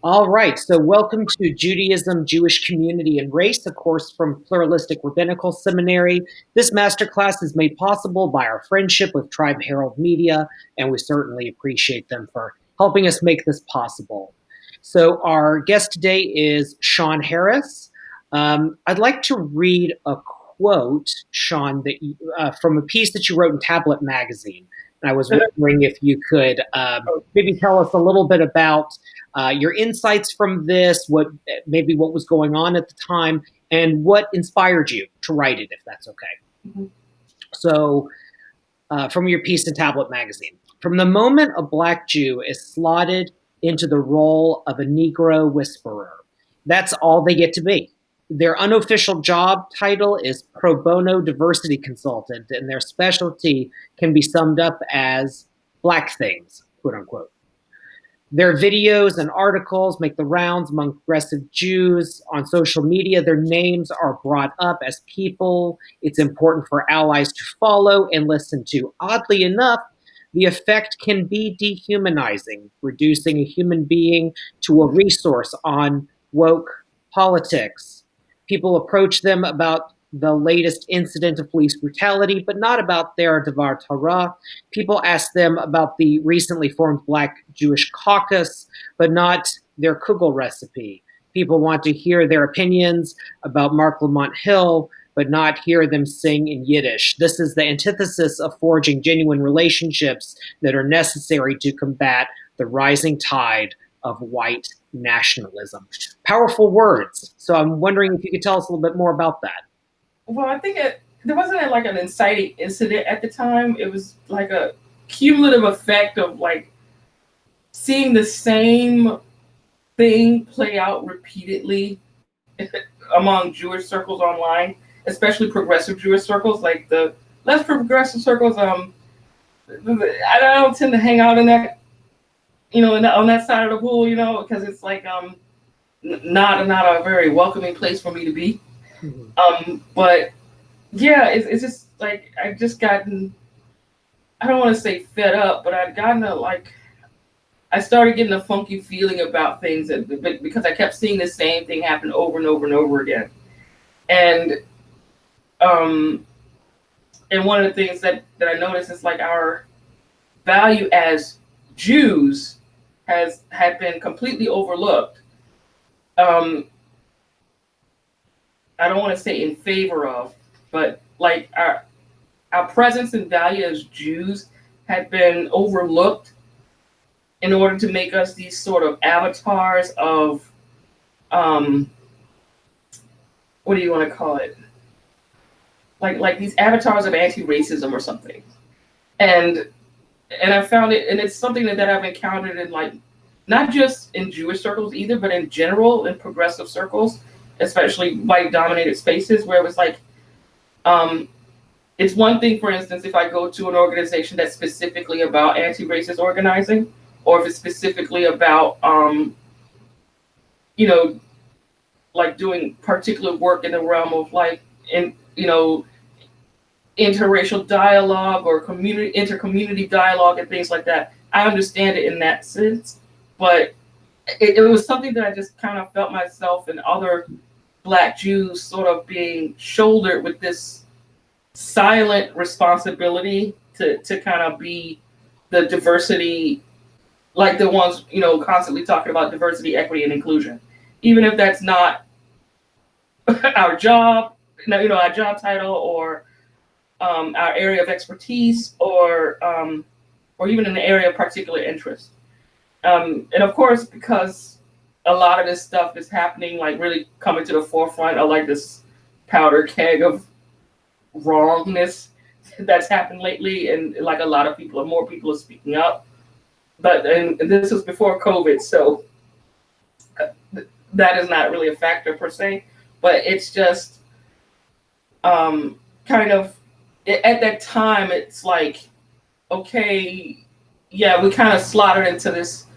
All right, so welcome to Judaism, Jewish Community, and Race, a course from Pluralistic Rabbinical Seminary. This masterclass is made possible by our friendship with TribeHerald Media, and we certainly appreciate them for helping us make this possible. So our guest today is Shawn Harris. I'd like to read a quote, Shawn, from a piece that you wrote in Tablet Magazine. And I was wondering if you could maybe tell us a little bit about your insights from this, what was going on at the time, and what inspired you to write it, if that's okay. Mm-hmm. So, from your piece in Tablet Magazine, from the moment a Black Jew is slotted into the role of a Negro Whisperer, that's all they get to be. Their unofficial job title is pro bono diversity consultant, and their specialty can be summed up as Black things, quote unquote. Their videos and articles make the rounds among progressive Jews on social media. Their names are brought up as people it's important for allies to follow and listen to. Oddly enough, the effect can be dehumanizing, reducing a human being to a resource on woke politics. People approach them about the latest incident of police brutality, but not about their Devar Torah. People ask them about the recently formed Black Jewish Caucus, but not their kugel recipe. People want to hear their opinions about Mark Lamont Hill, but not hear them sing in Yiddish. This is the antithesis of forging genuine relationships that are necessary to combat the rising tide of white nationalism. Powerful words. So I'm wondering if you could tell us a little bit more about that. Well, I think there wasn't like an inciting incident at the time. It was like a cumulative effect of like seeing the same thing play out repeatedly among Jewish circles online, especially progressive Jewish circles. Like the less progressive circles, I don't tend to hang out in that, on that side of the pool, because it's like not a very welcoming place for me to be. Mm-hmm. But yeah, it's just like I've just gotten, I don't want to say fed up, but I've gotten I started getting a funky feeling about things because I kept seeing the same thing happen over and over and over again. And one of the things that I noticed is like our value as Jews had been completely overlooked. I don't want to say in favor of, but like our presence and value as Jews had been overlooked in order to make us these sort of avatars of, what do you want to call it? Like these avatars of anti-racism or something. And I found it, and it's something that I've encountered in like, not just in Jewish circles either, but in general in progressive circles, especially white-dominated spaces, where it was like, it's one thing, for instance, if I go to an organization that's specifically about anti-racist organizing, or if it's specifically about, like doing particular work in the realm of like, interracial dialogue or intercommunity dialogue and things like that. I understand it in that sense, but it was something that I just kind of felt myself and other Black Jews sort of being shouldered with this silent responsibility to kind of be the diversity, like the ones, constantly talking about diversity, equity, and inclusion. Even if that's not our job, our job title or our area of expertise or even in the area of particular interest. And of course, because a lot of this stuff is happening, like really coming to the forefront of like this powder keg of wrongness that's happened lately. And like a lot of more people are speaking up. But and this was before COVID, so that is not really a factor per se. But it's just kind of, at that time, it's like, okay, yeah, we kind of slaughtered into this.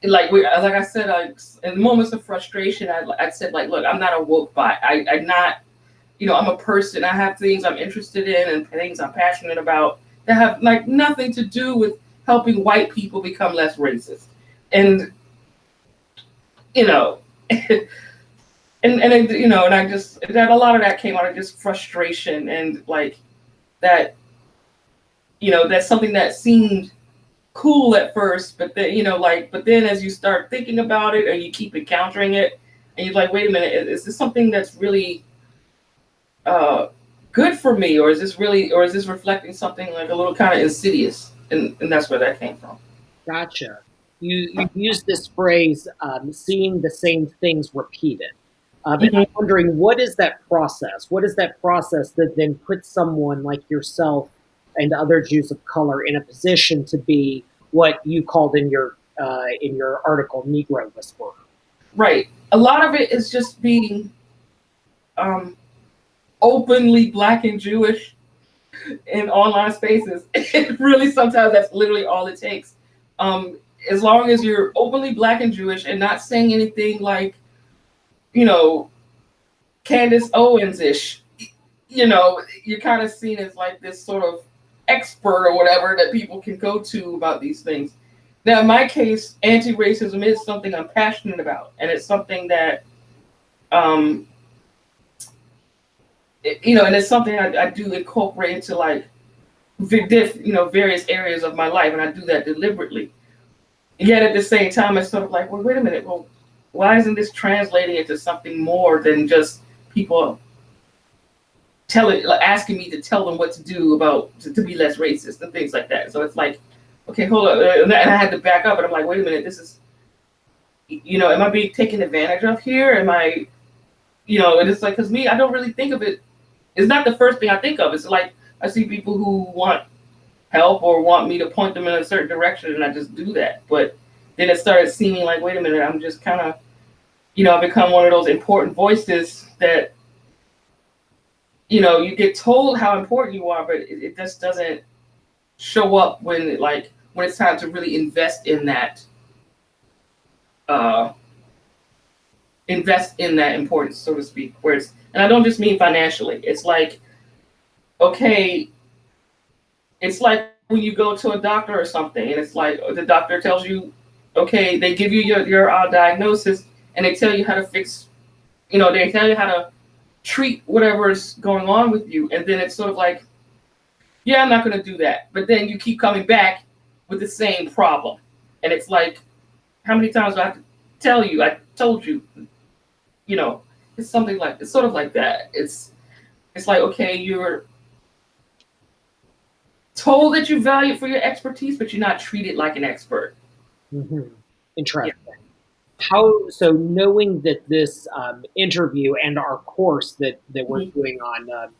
Like I said, in moments of frustration, I said, like, look, I'm not a woke bot. I'm not, I'm a person. I have things I'm interested in and things I'm passionate about that have like nothing to do with helping white people become less racist. And you know, and you know, and I just, that a lot of that came out of just frustration and like that, you know, that's something that seemed cool at first, but then, you know, like, but then as you start thinking about it and you keep encountering it, and you're like, wait a minute, is this something that's really good for me, or is this really, or is this reflecting something like a little kind of insidious? And that's where that came from. Gotcha. You used this phrase, seeing the same things repeated. And I'm wondering, what is that process? What is that process that then puts someone like yourself and other Jews of color in a position to be what you called in your article, Negro Whisperer? Right. A lot of it is just being openly Black and Jewish in online spaces. It really, sometimes that's literally all it takes. As long as you're openly Black and Jewish and not saying anything like, you know, Candace Owens-ish, you know, you're kind of seen as like this sort of expert or whatever that people can go to about these things. Now, in my case, anti-racism is something I'm passionate about, and it's something that, you know, and it's something I do incorporate into like, you know, various areas of my life, and I do that deliberately. Yet at the same time, it's sort of like, well, wait a minute, well, why isn't this translating into something more than just people asking me to tell them what to do about to be less racist and things like that? So it's like, okay, hold up, and I had to back up, and I'm like, wait a minute, this is, you know, am I being taken advantage of here? Am I, you know? And it's like, because me, I don't really think of it. It's not the first thing I think of. It's like I see people who want help or want me to point them in a certain direction, and I just do that. But then it started seeming like, wait a minute, I'm just kind of, you know, I've become one of those important voices that, you know, you get told how important you are, but it just doesn't show up when it's time to really invest in that importance, so to speak. Where it's, and I don't just mean financially. It's like, okay, it's like when you go to a doctor or something, and it's like the doctor tells you, okay, they give you your diagnosis, and they tell you how to fix, you know, they tell you how to treat whatever is going on with you, and then it's sort of like, yeah, I'm not going to do that, but then you keep coming back with the same problem, and it's like, how many times do I have to tell you? I told you, you know. It's something like, it's sort of like that. It's like, okay, you're told that you value for your expertise, but you're not treated like an expert. Mm-hmm. Interesting. Yeah. So knowing that this interview and our course that we're doing on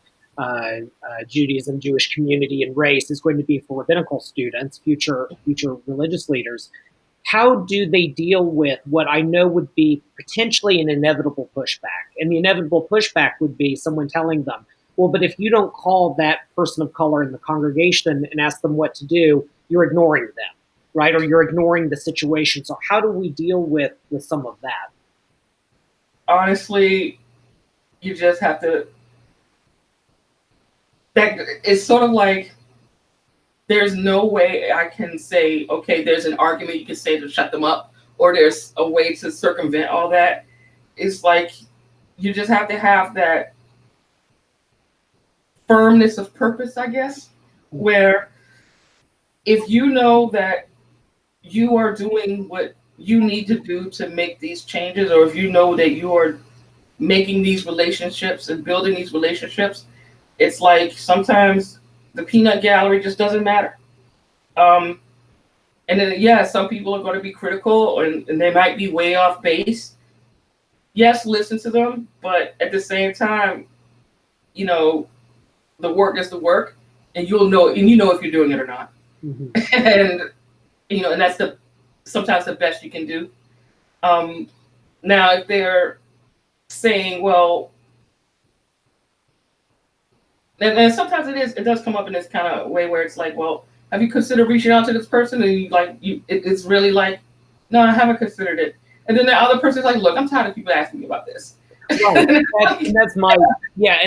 Judaism, Jewish community, and race is going to be for rabbinical students, future religious leaders, how do they deal with what I know would be potentially an inevitable pushback? And the inevitable pushback would be someone telling them, well, but if you don't call that person of color in the congregation and ask them what to do, you're ignoring them, right? Or you're ignoring the situation. So how do we deal with some of that? Honestly, you just have to, it's sort of like, there's no way I can say, okay, there's an argument you can say to shut them up, or there's a way to circumvent all that. It's like, you just have to have that firmness of purpose, I guess, where if you know that you are doing what you need to do to make these changes, or if you know that you are making these relationships and building these relationships, it's like sometimes the peanut gallery just doesn't matter. And then, yeah, some people are going to be critical, and they might be way off base. Yes, listen to them, but at the same time, you know, the work is the work, and you'll know, and you know if you're doing it or not. Mm-hmm. And, you know, and that's sometimes the best you can do. Now, if they're saying, well, and sometimes it does come up in this kind of way where it's like, well, have you considered reaching out to this person? And it's really like, no, I haven't considered it. And then the other person's like, look, I'm tired of people asking me about this. Right. And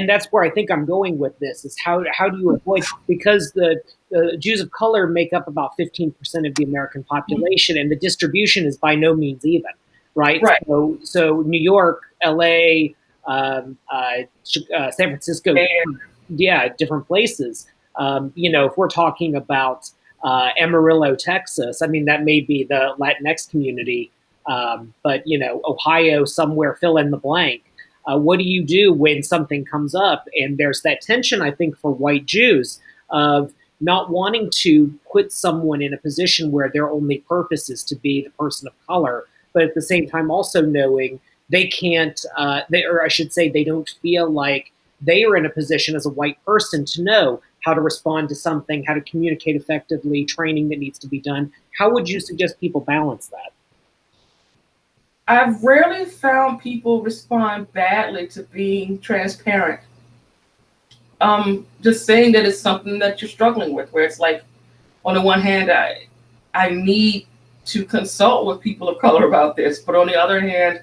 that's where I think I'm going with this, is how do you avoid, because the Jews of color make up about 15% of the American population, and the distribution is by no means even, right? Right. So New York, LA, San Francisco, And yeah, different places. If we're talking about Amarillo, Texas, I mean, that may be the Latinx community, but, Ohio, somewhere, fill in the blank. What do you do when something comes up? And there's that tension, I think, for white Jews of not wanting to put someone in a position where their only purpose is to be the person of color, but at the same time also knowing they can't, or I should say, they don't feel like they are in a position as a white person to know how to respond to something, how to communicate effectively, training that needs to be done. How would you suggest people balance that? I've rarely found people respond badly to being transparent. Just saying that it's something that you're struggling with, where it's like, on the one hand, I need to consult with people of color about this, but on the other hand,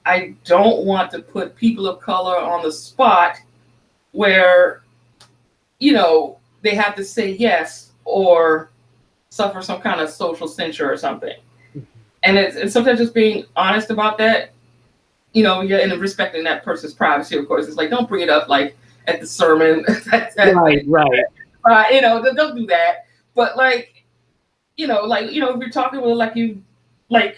I don't want to put people of color on the spot where, they have to say yes or suffer some kind of social censure or something. And it's sometimes just being honest about that, yeah, and respecting that person's privacy, of course. It's like, don't bring it up like at the sermon. Right. Don't do that. But if you're talking with like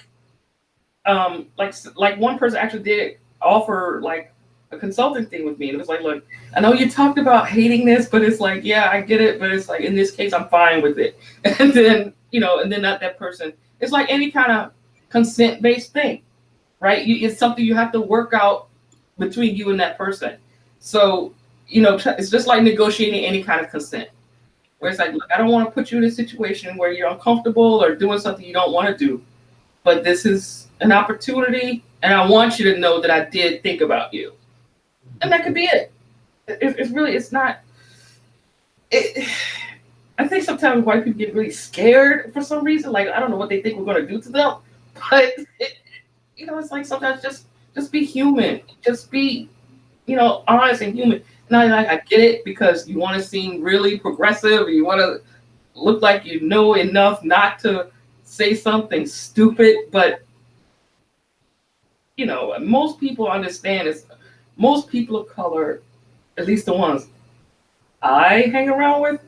one person actually did offer like a consulting thing with me. And it was like, look, I know you talked about hating this, but it's like, yeah, I get it. But it's like, in this case, I'm fine with it. And then, not that person. It's like any kind of consent-based thing, right? It's something you have to work out between you and that person. So, it's just like negotiating any kind of consent. Where it's like, look, I don't want to put you in a situation where you're uncomfortable or doing something you don't want to do. But this is an opportunity, and I want you to know that I did think about you. And that could be it. It's not. I think sometimes white people get really scared for some reason. Like, I don't know what they think we're going to do to them. But, it's like sometimes just be human. Just be, honest and human. And I get it because you want to seem really progressive. You want to look like you know enough not to say something stupid. But, most people understand is most people of color, at least the ones I hang around with,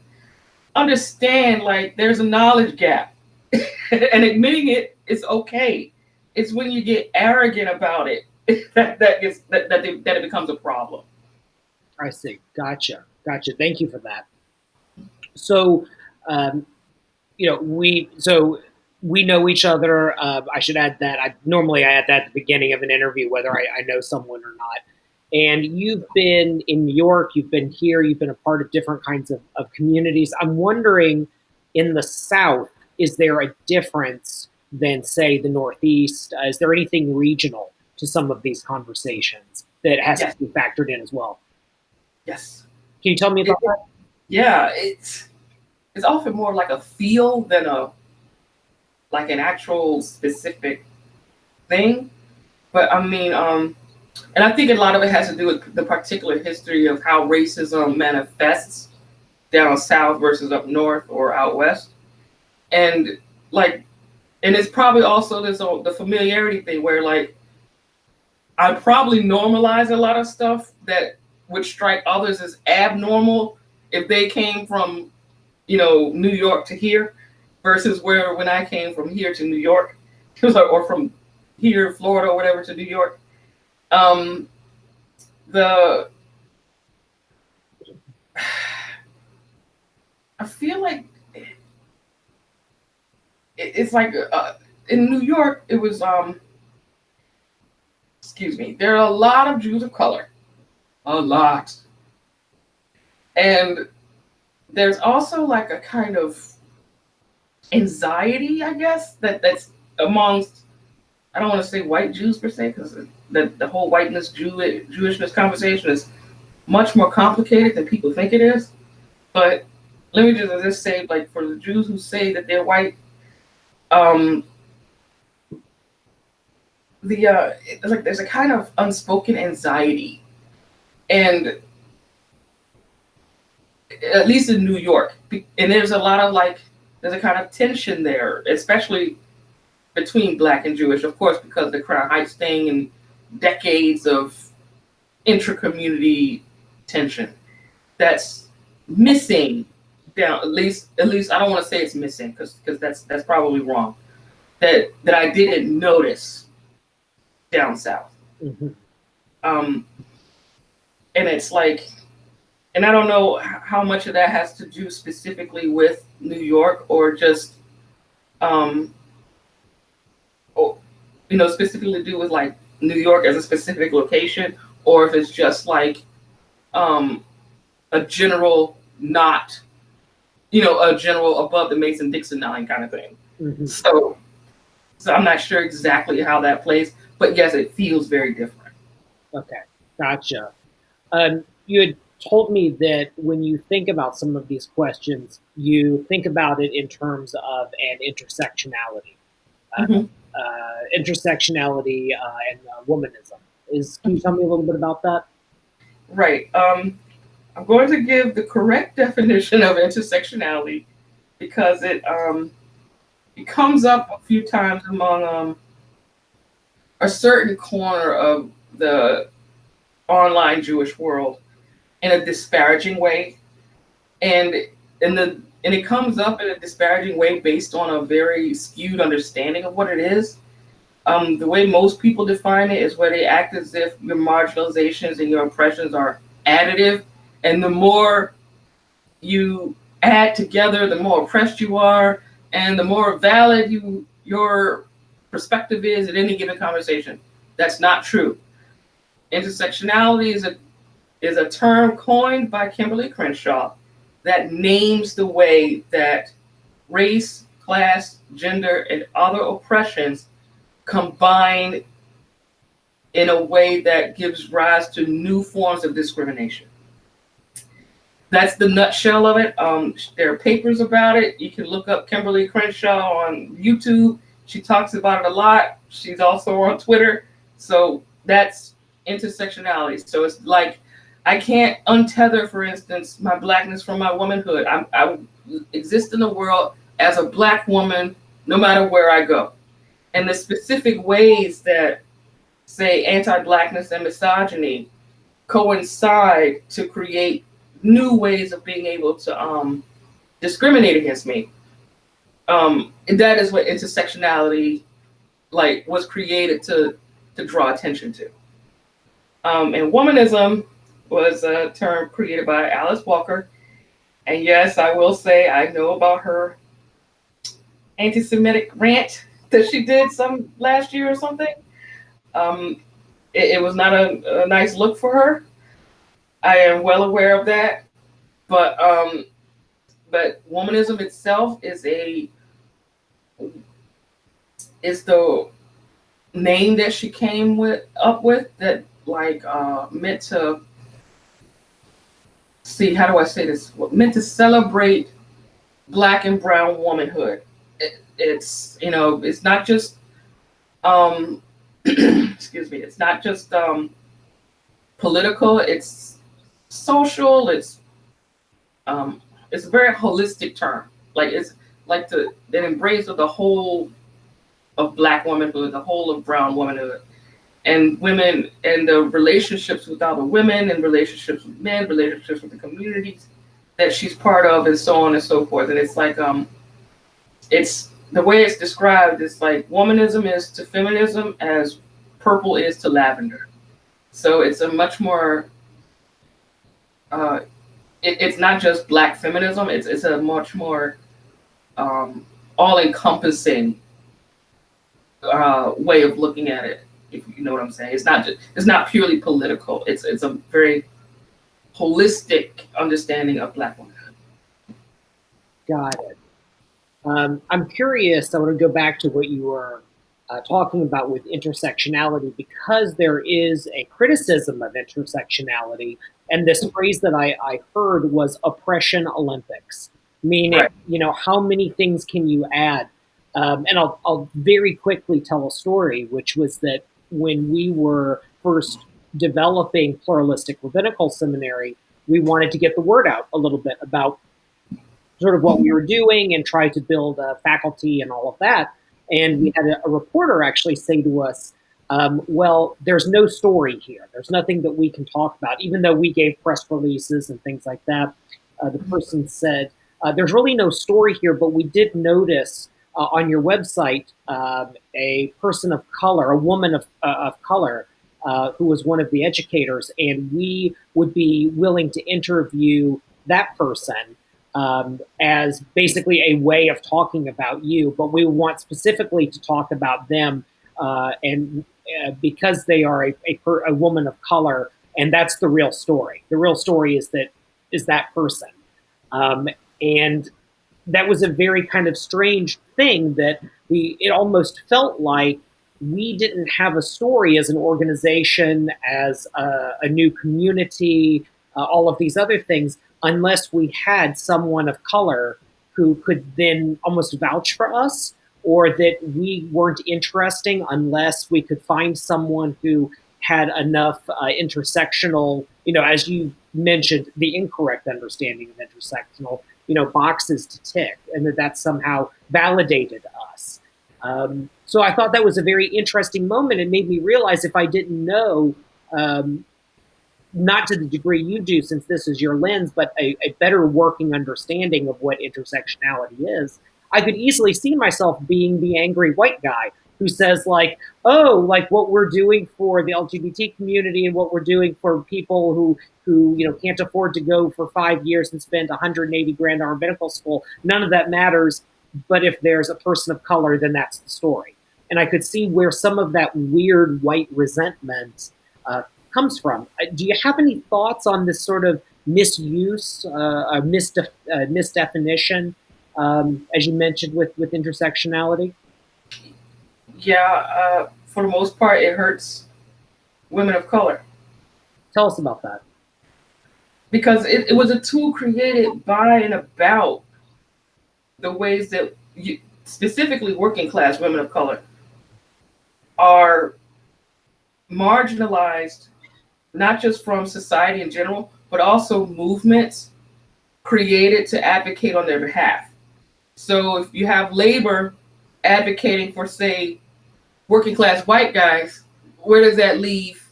understand like there's a knowledge gap. And admitting it is okay. It's when you get arrogant about it that it becomes a problem. I see. Gotcha. Thank you for that. So, we know each other. I should add that. I add that at the beginning of an interview, whether I know someone or not. And you've been in New York, you've been here, you've been a part of different kinds of communities. I'm wondering, in the South, is there a difference than, say, the Northeast? Is there anything regional to some of these conversations that has to be factored in as well? Yes. Can you tell me about that? Yeah, it's often more like a feel than an actual specific thing. But I mean, and I think a lot of it has to do with the particular history of how racism manifests down south versus up north or out west. And it's probably also the familiarity thing where like I probably normalize a lot of stuff that would strike others as abnormal if they came from, New York to here versus when I came from here to New York or from here, Florida or whatever to New York. I feel like it's like in New York, it was, there are a lot of Jews of color, a lot. And there's also like a kind of anxiety, I guess, that's amongst, I don't want to say white Jews per se, because the whole whiteness, Jewishness conversation is much more complicated than people think it is. But let me just say, like, for the Jews who say that they're white, there's a kind of unspoken anxiety, and at least in New York, and there's a lot of there's a kind of tension there, especially between Black and Jewish, of course, because of the Crown Heights thing and decades of intra-community tension that's missing down. At least I don't want to say it's missing because that's probably wrong. That I didn't notice down south. Mm-hmm. And it's like, and I don't know how much of that has to do specifically with New York or just, specifically to do with like New York as a specific location, or if it's just like a general not, a general above the Mason-Dixon line kind of thing. Mm-hmm. So I'm not sure exactly how that plays, but yes, it feels very different. Okay, gotcha. You had told me that when you think about some of these questions, you think about it in terms of an intersectionality. Mm-hmm. Intersectionality and womanism. Can you tell me a little bit about that? Right. I'm going to give the correct definition of intersectionality because it comes up a few times among a certain corner of the online Jewish world in a disparaging way, and it comes up in a disparaging way based on a very skewed understanding of what it is. The way most people define it is where they act as if your marginalizations and your oppressions are additive, and the more you add together, the more oppressed you are, and the more valid your perspective is at any given conversation. That's not true. Intersectionality is a term coined by Kimberly Crenshaw that names the way that race, class, gender, and other oppressions combine in a way that gives rise to new forms of discrimination. That's the nutshell of it. There are papers about it. You can look up Kimberly Crenshaw on YouTube. She talks about it a lot. She's also on Twitter. So that's intersectionality. So it's like, I can't untether, for instance, my Blackness from my womanhood. I exist in the world as a Black woman, no matter where I go. And the specific ways that, say, anti-Blackness and misogyny coincide to create new ways of being able to discriminate against me. And that is what intersectionality was created to draw attention to. And womanism was a term created by Alice Walker. And yes, I will say I know about her anti-Semitic rant that she did some last year or something. It was not a nice look for her. I am well aware of that. But womanism itself is the name that she came up with that meant to see, how do I say this? Meant to celebrate Black and brown womanhood. It's it's not just excuse me, it's not just political, it's social, it's a very holistic term. It's like the embrace of the whole of Black womanhood, the whole of brown womanhood, and women, and the relationships with other women, and relationships with men, relationships with the communities that she's part of, and so on and so forth. And it's it's the way it's described is like womanism is to feminism as purple is to lavender. So it's a much more it's not just Black feminism, it's a much more all-encompassing way of looking at it, if you know what I'm saying. It's not purely political. It's a very holistic understanding of Black womanhood. Got it. I'm curious, I want to go back to what you were talking about with intersectionality, because there is a criticism of intersectionality, and this phrase that I heard was oppression Olympics, meaning, Right. How many things can you add? And I'll very quickly tell a story, which was that when we were first developing Pluralistic Rabbinical Seminary, we wanted to get the word out a little bit about sort of what we were doing and try to build a faculty and all of that. And we had a reporter actually say to us, well, there's no story here. There's nothing that we can talk about, even though we gave press releases and things like that. The person said, there's really no story here, but we did notice on your website a person of color, a woman of color, who was one of the educators, and we would be willing to interview that person as basically a way of talking about you, but we want specifically to talk about them and because they are a woman of color, and that's the real story. The real story is that person, and that was a very kind of strange thing that it almost felt like we didn't have a story as an organization, as a new community, all of these other things, unless we had someone of color who could then almost vouch for us, or that we weren't interesting unless we could find someone who had enough intersectional, as you mentioned, the incorrect understanding of intersectional, boxes to tick, and that somehow validated us. So I thought that was a very interesting moment. It made me realize if I didn't know, not to the degree you do, since this is your lens, but a better working understanding of what intersectionality is, I could easily see myself being the angry white guy who says, like, oh, like what we're doing for the LGBT community and what we're doing for people who can't afford to go for 5 years and spend 180 grand on medical school, none of that matters. But if there's a person of color, then that's the story. And I could see where some of that weird white resentment comes from. Do you have any thoughts on this sort of misuse, misdefinition, as you mentioned with intersectionality? Yeah, for the most part, it hurts women of color. Tell us about that. Because it was a tool created by and about the ways that specifically working class women of color are marginalized, not just from society in general, but also movements created to advocate on their behalf. So if you have labor advocating for, say, working class white guys, where does that leave?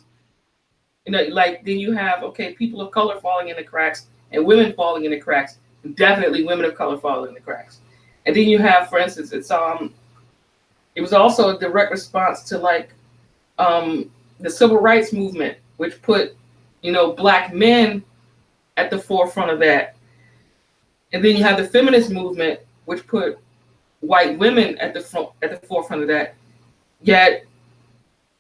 Like then you have, okay, people of color falling in the cracks and women falling in the cracks, definitely women of color falling in the cracks. And then you have, for instance, it was also a direct response to like the civil rights movement, which put, Black men at the forefront of that. And then you have the feminist movement, which put white women at the forefront of that. Yet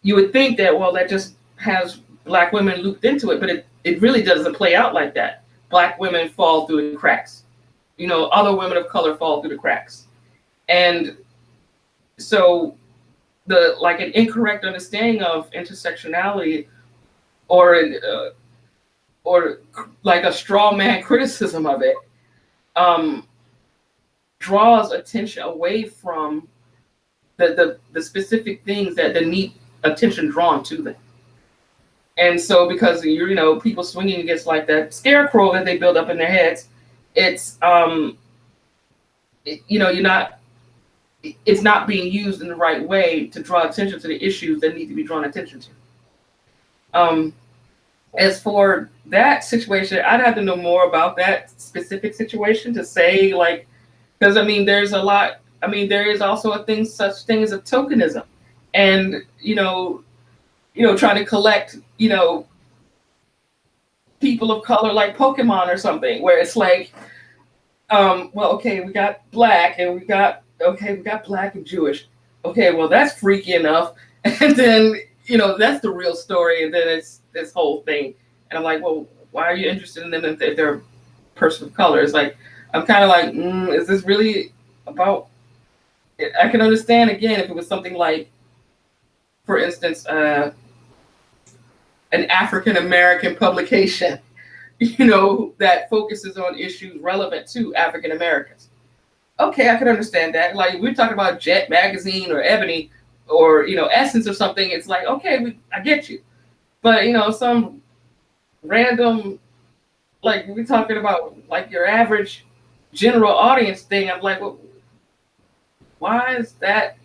you would think that, well, that just has Black women looped into it, but it really doesn't play out like that. Black women fall through the cracks. Other women of color fall through the cracks. And so an incorrect understanding of intersectionality or like a straw man criticism of it draws attention away from the specific things that need attention drawn to them. And so because people swinging against like that scarecrow that they build up in their heads, it's it's not being used in the right way to draw attention to the issues that need to be drawn attention to. As for that situation, I'd have to know more about that specific situation to say, like, because there's a lot. There is also such thing as a tokenism, and trying to collect people of color like Pokemon or something, where it's like, well, okay, we got Black and we got Black and Jewish. Okay, well, that's freaky enough. And then, that's the real story. And then it's this whole thing. And I'm like, well, why are you interested in them if they're a person of color? It's like, I'm kind of like, is this really about, I can understand, again, if it was something like, for instance, an African-American publication, that focuses on issues relevant to African-Americans. Okay, I can understand that. Like, we're talking about Jet Magazine or Ebony or, Essence or something. It's like, okay, I get you. But, some random, like, we're talking about, like, your average general audience thing. I'm like, well, why is that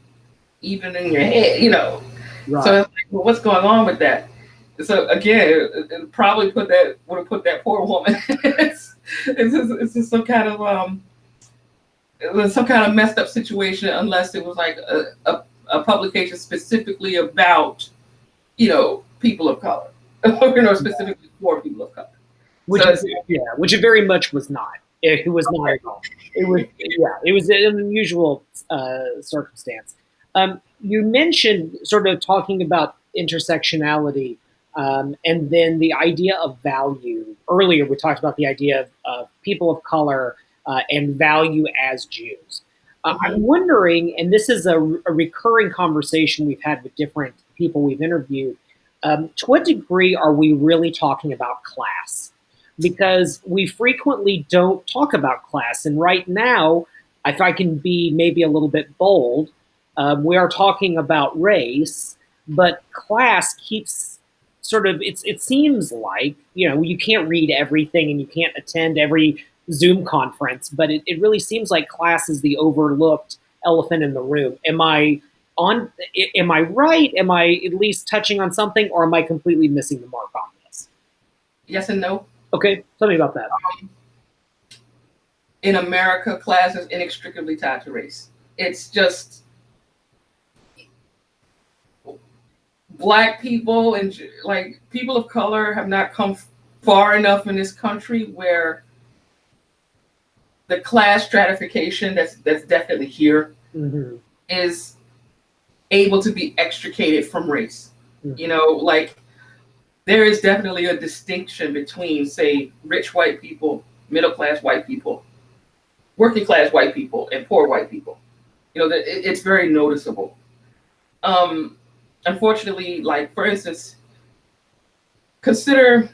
even in your head, you know. Right. So it's like, well, what's going on with that? So again, it probably would have put that poor woman. It's just some kind of messed up situation, unless it was like a publication specifically about, you know, people of color, you know, specifically for people of color. Which which it very much was not. It was not at all. It was it was an unusual circumstance. You mentioned sort of talking about intersectionality, and then the idea of value. Earlier, we talked about the idea of people of color and value as Jews. I'm wondering, and this is a recurring conversation we've had with different people we've interviewed. To what degree are we really talking about class? Because we frequently don't talk about class. And right now, if I can be maybe a little bit bold, we are talking about race, but class keeps sort of, it seems like, you know, you can't read everything and you can't attend every Zoom conference, but it really seems like class is the overlooked elephant in the room. Am I right? Am I at least touching on something, or am I completely missing the mark on this? Yes and no. Okay, tell me about that. In America, class is inextricably tied to race. It's just Black people and like people of color have not come far enough in this country where the class stratification that's definitely here is able to be extricated from race. You know, like there is definitely a distinction between, say, rich white people, middle class white people, working class white people, and poor white people. You know, it's very noticeable. Unfortunately, like for instance, consider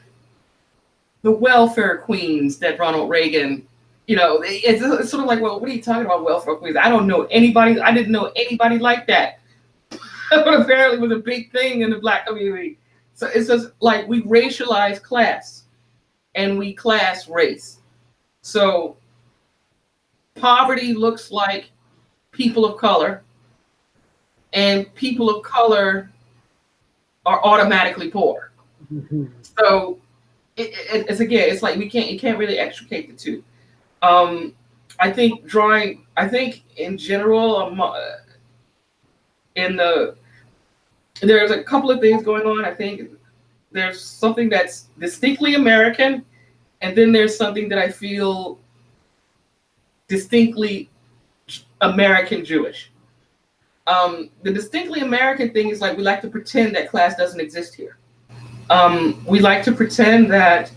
the welfare queens that Ronald Reagan, you know, it's sort of like, well, what are you talking about, welfare queens? I don't know anybody. I didn't know anybody like that. But apparently it was a big thing in the Black community. So it's just like we racialize class and we class race. So poverty looks like people of color, and people of color are automatically poor. So it's again, it's like you can't really extricate the two. I think in general, there's a couple of things going on. I think there's something that's distinctly American, and then there's something that I feel distinctly American Jewish. The distinctly American thing is like we like to pretend that class doesn't exist here. We like to pretend that,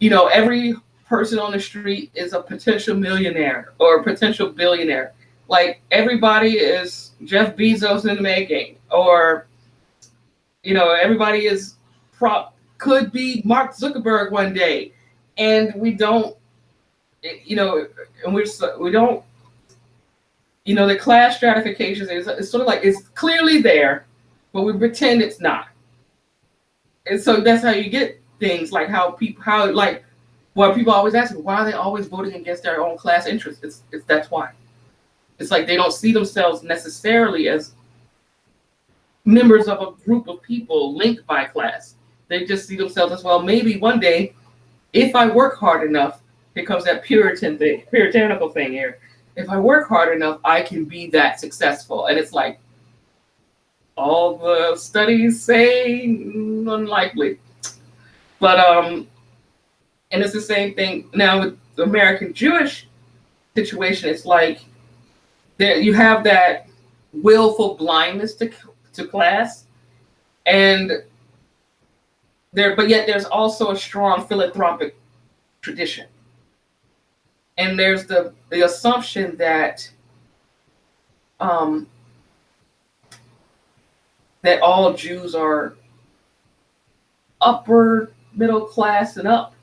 you know, every person on the street is a potential millionaire or a potential billionaire. Like everybody is Jeff Bezos in the making, or, you know, everybody is could be Mark Zuckerberg one day, and we don't, you know, and we don't, you know, the class stratification is sort of like it's clearly there, but we pretend it's not. And so that's how you get things like people always ask me, why are they always voting against their own class interests? It's that's why. It's like they don't see themselves necessarily as members of a group of people linked by class. They just see themselves as, well, maybe one day, if I work hard enough, here comes that puritanical thing here. If I work hard enough, I can be that successful. And it's like, all the studies say unlikely. But and it's the same thing now with the American Jewish situation. It's like you have that willful blindness to class, but yet there's also a strong philanthropic tradition. And there's the assumption that that all Jews are upper middle class and up.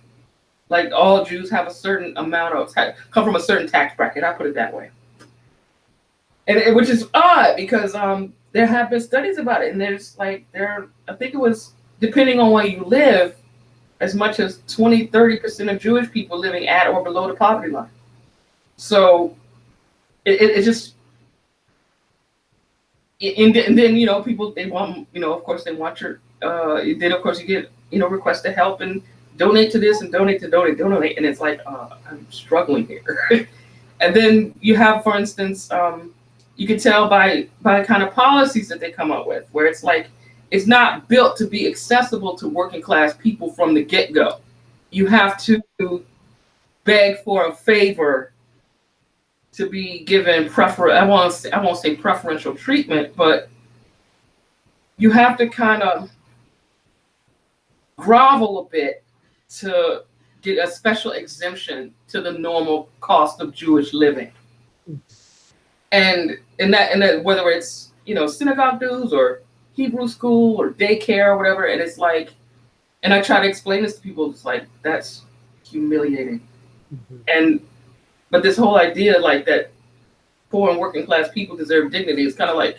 Like all Jews have a certain amount of come from a certain tax bracket. I put it that way. And which is odd because there have been studies about it, and I think it was, depending on where you live, as much as 20-30% of Jewish people living at or below the poverty line. So it just, and then, you know, people, they want, you know, of course they want your, then of course you get, you know, requests to help and donate to this and donate. And it's like, I'm struggling here. And then you have, for instance, you can tell by the kind of policies that they come up with, where it's like, it's not built to be accessible to working class people from the get-go. You have to beg for a favor to be given I won't say preferential treatment, but you have to kind of grovel a bit to get a special exemption to the normal cost of Jewish living. And that whether it's, you know, synagogue dues or Hebrew school or daycare or whatever, and it's like, and I try to explain this to people, it's like, that's humiliating. But this whole idea, like, that poor and working class people deserve dignity, is kind of like,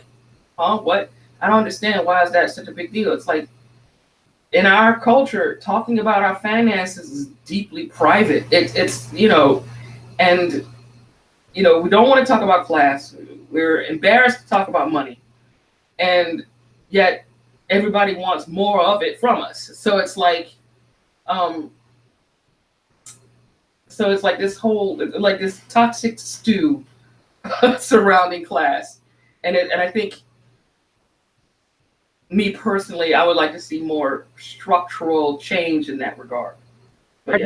huh, what? I don't understand. Why is that such a big deal? It's like, in our culture, talking about our finances is deeply private. It's, you know, and, you know, we don't want to talk about class. We're embarrassed to talk about money. And yet everybody wants more of it from us. So it's like, this whole, like, this toxic stew surrounding class. And I think, me personally, I would like to see more structural change in that regard. But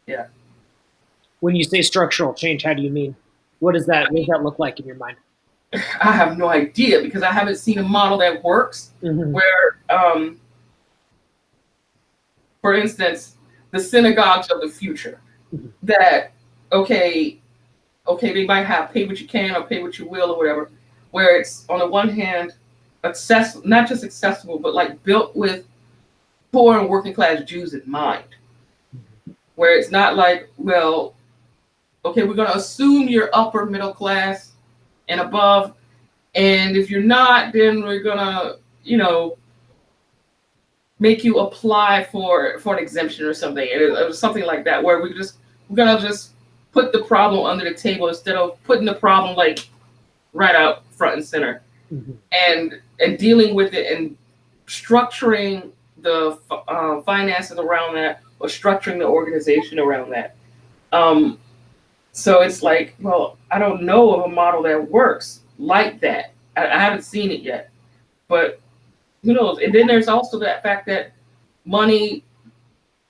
yeah. When you say structural change, how do you mean? What does that look like in your mind? I have no idea, because I haven't seen a model that works where, for instance, the synagogues of the future, that, okay, they might have pay what you can or pay what you will or whatever, where it's, on the one hand, not just accessible, but like built with poor and working class Jews in mind, where it's not like, well, okay, we're going to assume you're upper middle class and above, and if you're not, then we're going to, you know, make you apply for an exemption or something. It was something like that, where we're going to just put the problem under the table instead of putting the problem like right out front and center. And dealing with it and structuring the finances around that, or structuring the organization around that. So it's like, well, I don't know of a model that works like that. I haven't seen it yet, but who knows? And then there's also that fact that money,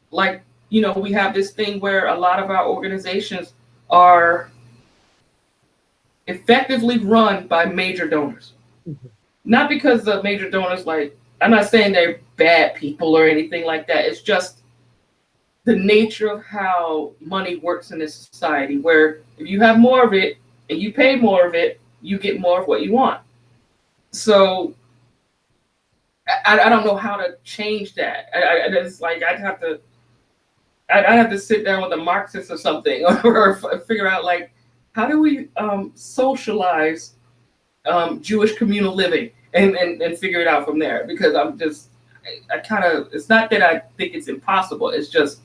like, you know, we have this thing where a lot of our organizations are effectively run by major donors. Not because the major donors, like, I'm not saying they're bad people or anything like that. It's just the nature of how money works in this society, where if you have more of it and you pay more of it, you get more of what you want. So I don't know how to change that. It's like I'd have to sit down with a Marxist or something, or figure out, like, how do we socialize Jewish communal living and figure it out from there, because I kind of, it's not that I think it's impossible, it's just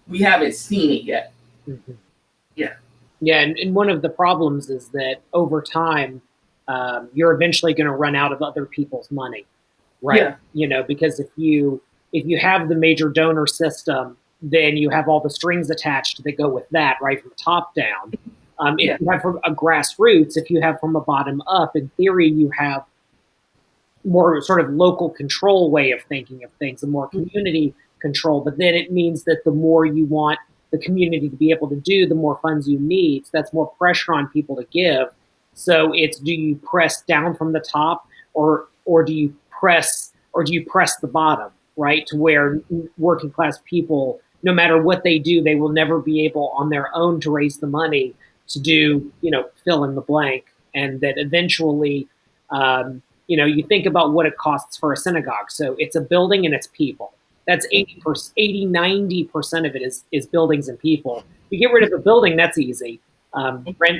we haven't seen it yet. Yeah, and one of the problems is that over time, you're eventually going to run out of other people's money, right? You know, because if you have the major donor system, then you have all the strings attached that go with that, right, from the top down. If you have from a grassroots, if you have from a bottom up, in theory, you have more sort of local control way of thinking of things, a more community control. But then it means that the more you want the community to be able to do, the more funds you need. So that's more pressure on people to give. So it's, do you press down from the top, or do you press the bottom, right? To where working class people, no matter what they do, they will never be able on their own to raise the money to do, you know, fill in the blank. And that eventually, you know, you think about what it costs for a synagogue. So it's a building and it's people. That's 80, 90% of it is buildings and people. You get rid of a building, that's easy.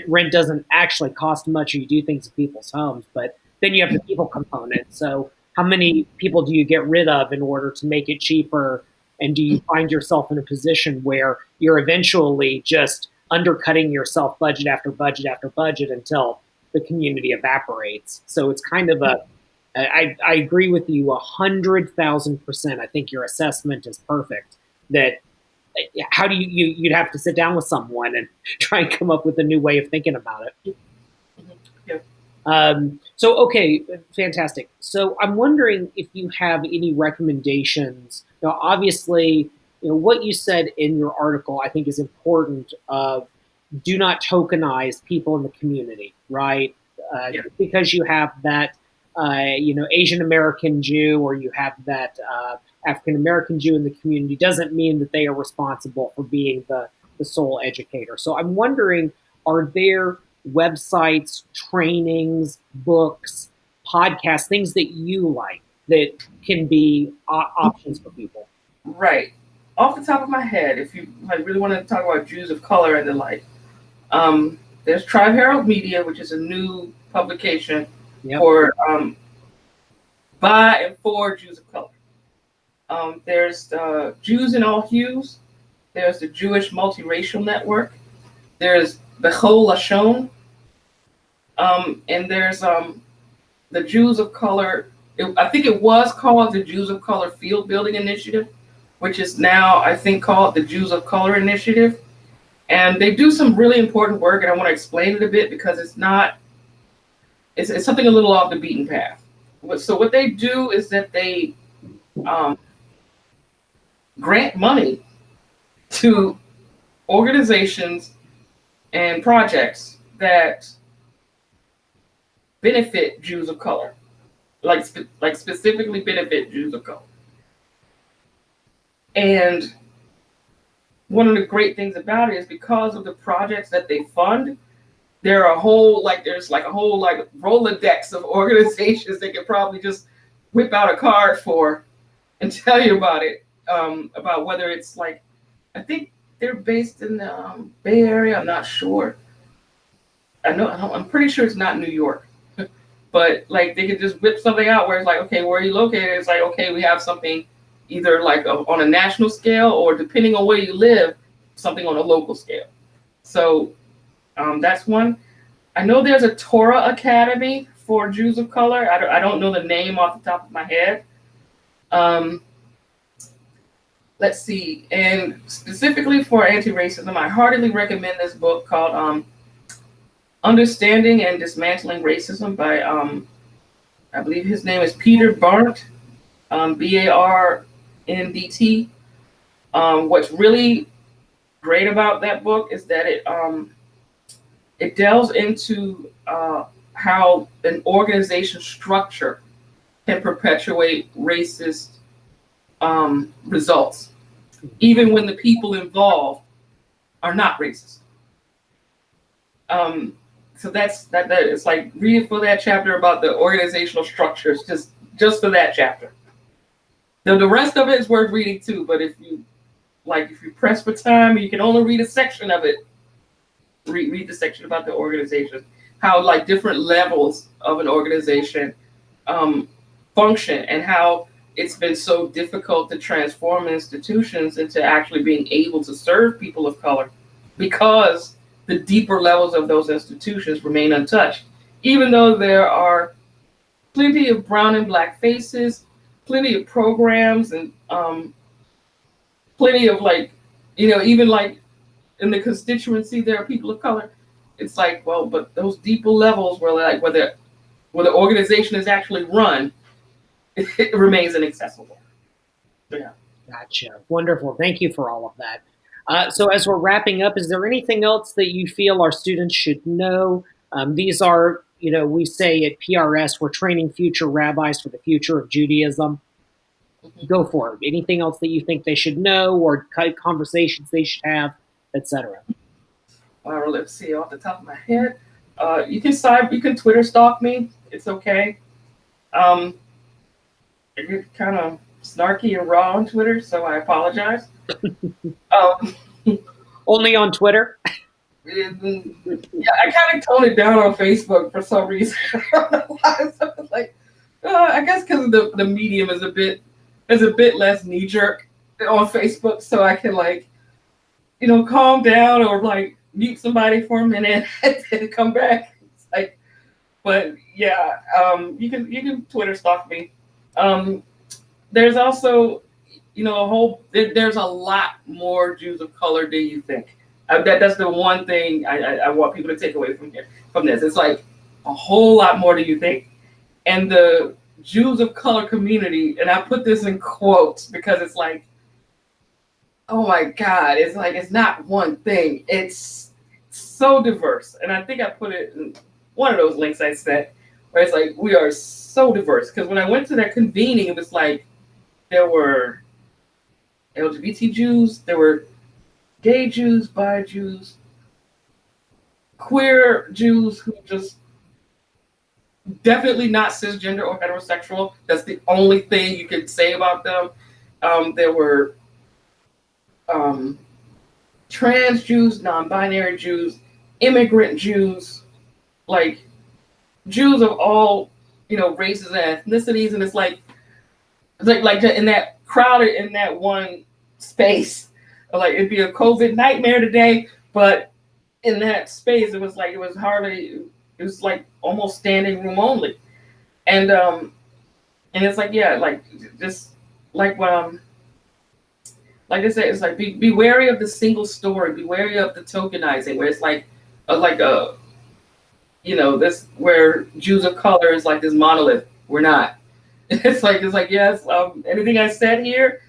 Rent doesn't actually cost much. You do things in people's homes, but then you have the people component. So how many people do you get rid of in order to make it cheaper? And do you find yourself in a position where you're eventually just undercutting yourself budget after budget after budget until the community evaporates. So it's kind of I agree with you 100,000%. I think your assessment is perfect. That how do you'd have to sit down with someone and try and come up with a new way of thinking about it. So, okay, fantastic. So I'm wondering if you have any recommendations. Now, obviously, what you said in your article, I think is important of do not tokenize people in the community, right? Because you have that, Asian American Jew or you have that African American Jew in the community doesn't mean that they are responsible for being the sole educator. So I'm wondering, are there websites, trainings, books, podcasts, things that you like that can be options for people? Right. Off the top of my head, if you really want to talk about Jews of color and the like, there's TribeHerald Media, which is a new publication for by and for Jews of color. There's Jews in All Hues. There's the Jewish Multiracial Network. There's Bechol Lashon. And there's the Jews of Color. I think it was called the Jews of Color Field Building Initiative, which is now, I think, called the Jews of Color Initiative. And they do some really important work, and I want to explain it a bit because it's something a little off the beaten path. So what they do is that they grant money to organizations and projects that benefit Jews of color, like specifically benefit Jews of color. And one of the great things about it is because of the projects that they fund, there's a whole Rolodex of organizations they could probably just whip out a card for and tell you about it, about whether it's I think they're based in the Bay Area. I'm not sure. I'm pretty sure it's not New York, but they could just whip something out where it's okay, where are you located? It's okay, we have something either on a national scale or depending on where you live, something on a local scale. So that's one. I know there's a Torah Academy for Jews of color. I don't know the name off the top of my head. Let's see. And specifically for anti-racism, I heartily recommend this book called Understanding and Dismantling Racism by, I believe his name is Peter Barndt, Barndt. What's really great about that book is that it delves into how an organization structure can perpetuate racist results, even when the people involved are not racist. So that's that. It's read for that chapter about the organizational structures, just for that chapter. The rest of it is worth reading too, but if you press for time, you can only read a section of it. Read the section about the organization, how different levels of an organization function, and how it's been so difficult to transform institutions into actually being able to serve people of color because the deeper levels of those institutions remain untouched, even though there are plenty of brown and black faces, plenty of programs, and plenty of even in the constituency there are people of color. It's but those deeper levels where where the organization is actually run, it remains inaccessible. Yeah. Gotcha. Wonderful. Thank you for all of that. So as we're wrapping up, is there anything else that you feel our students should know? These are, we say at PRS, we're training future rabbis for the future of Judaism. Go for it. Anything else that you think they should know or conversations they should have, etc.? Well, let's see. Off the top of my head, you can Twitter stalk me. It's okay. I get kind of snarky and raw on Twitter, so I apologize. Only on Twitter? Yeah, I kind of tone it down on Facebook for some reason. I don't know why. I guess because the medium is a bit less knee jerk on Facebook, so I can calm down or mute somebody for a minute and then come back. It's But yeah, you can Twitter stalk me. Um, there's also, there's a lot more Jews of color than you think. That's the one thing I want people to take away from this. It's like a whole lot more than you think. And the Jews of color community, and I put this in quotes because it's like, oh my God, it's like it's not one thing. It's so diverse. And I think I put it in one of those links I sent where it's like we are so diverse. Because when I went to that convening, it was like there were LGBT Jews, there were gay Jews, bi Jews, queer Jews who just definitely not cisgender or heterosexual. That's the only thing you could say about them. There were trans Jews, non-binary Jews, immigrant Jews, like Jews of all races and ethnicities, and it's like in that crowded in that one space, like it'd be a COVID nightmare today, but in that space it was like it was like almost standing room only, and it's like yeah, like just like like I said, it's like be wary of the single story, be wary of the tokenizing, where it's like this where Jews of color is like this monolith. We're not. It's like yes, anything I said here,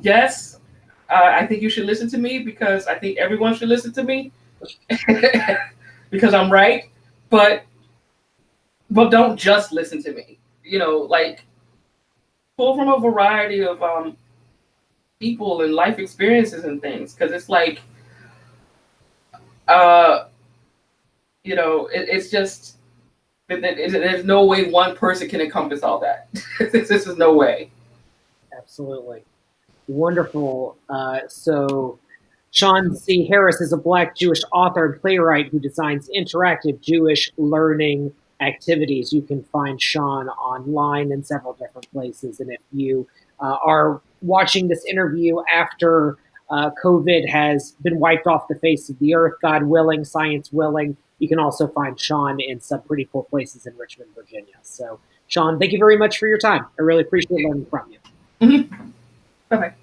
yes, I think you should listen to me because I think everyone should listen to me because I'm right, but don't just listen to me. Like pull from a variety of people and life experiences and things, because it's like it's just there's no way one person can encompass all that. This is no way. Absolutely. Wonderful. So Shawn C. Harris is a Black Jewish author and playwright who designs interactive Jewish learning activities. You can find Shawn online in several different places. And if you are watching this interview after COVID has been wiped off the face of the earth, God willing, science willing, you can also find Shawn in some pretty cool places in Richmond, Virginia. So, Shawn, thank you very much for your time. I really appreciate learning from you. Mm-hmm. Bye-bye.